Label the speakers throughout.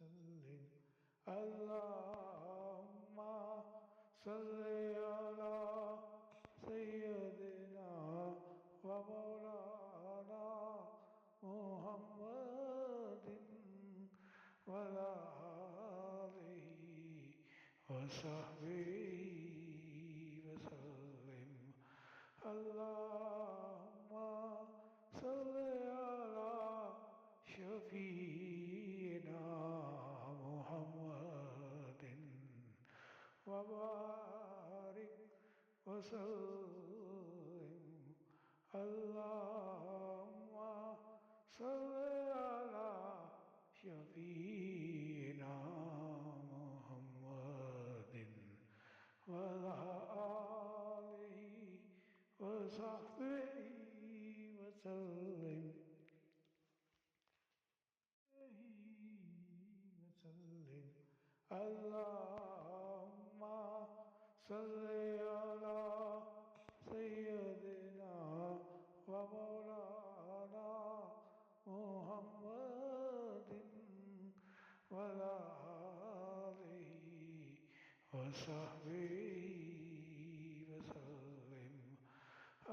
Speaker 1: वसल्लिम अल्लाहुम्मा सल्लि अला सय्यदिना व मौलाना मुहम्मदिन व अला आलिहि व सहबिहि वसल्लिम अल्लाहुम्मा सल्लि अला शफीना मुहम्मदिन व बारिक वसल्लिम अल्लाहुम्मा सल्लि अला शफीना मुहम्मदिन व अला आलिहि व सहबिहि वसल्लिम वसल्लिम अल्लाहुम्मा सल्लि अला सय्यदिना व मौलाना मुहम्मदिन व अला आलिहि व सहबिहि वसल्लिम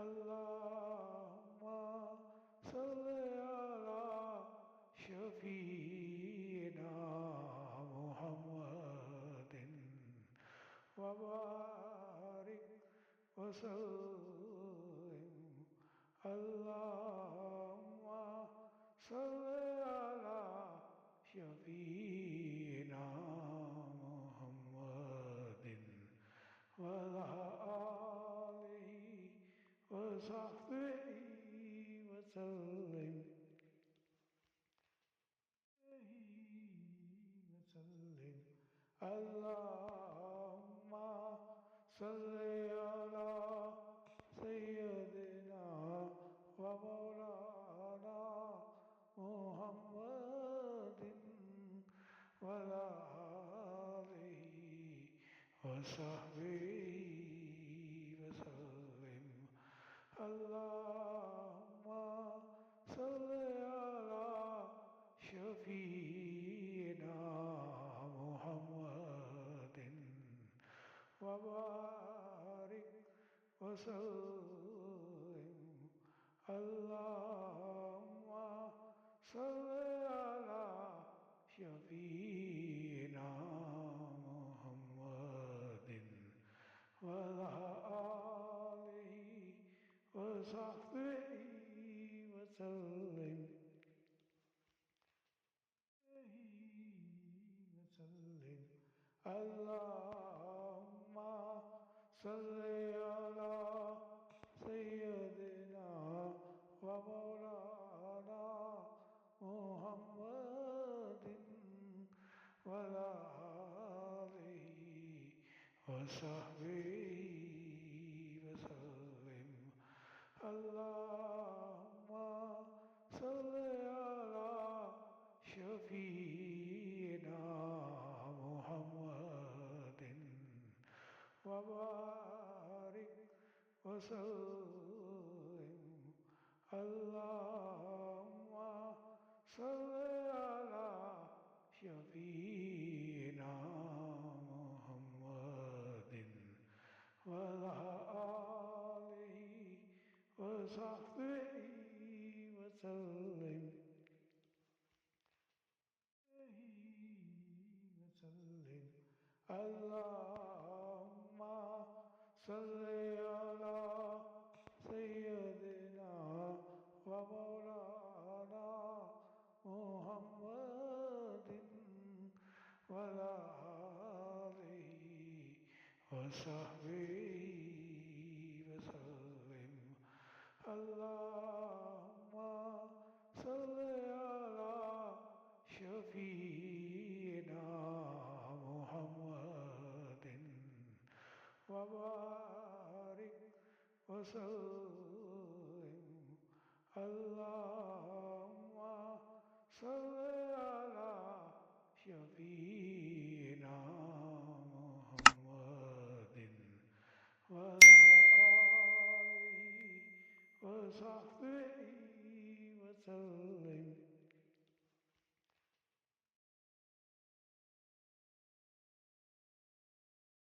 Speaker 1: अल्लाहुम्मा सल्लि अला शफीना मुहम्मदिन व बारिक वसल्लिम अल्लाहुम्मा सल्लि अला शफीना मुहम्मदिन व अला आलिहि व सहबिहि वसल्लिम वसल्लिम अल्लाहुम्मा सल्लि अला सय्यदिना व मौलाना मुहम्मदिन व अला आलिहि व सहबिहि वसल्लिम अल्लाहुम्मा सल्लि अला शफीना मुहम्मदिन व बारिक वसल्लिम अल्लाहुम्मा सल्लि अला शफीना मुहम्मदिन व अला आलिहि व सहबिहि वसल्लिम वसल्लिम अल्लाहुम्मा सल्लि अला सय्यदिना व मौलाना मुहम्मदिन व अला आलिहि व सहबिहि वसल्लिम अल्लाहुम्मा सल्लि अला शफीना मुहम्मदिन व बारिक वसल्लिम अल्लाहुम्मा सल्लि अला शफीना मुहम्मदिन व अला आलिहि व सहबिहि वसल्लिम वसल्लिम अल्लाहुम्मा सल्लि अला सय्यदिना व मौलाना मुहम्मदिन व अला आलिहि व सहबिहि वसल्लिम अल्लाहुम्मा सल्लि अला शफीना मुहम्मदिन व बारिक वसल्लिम अल्लाहुम्मा सल्लि अला शफी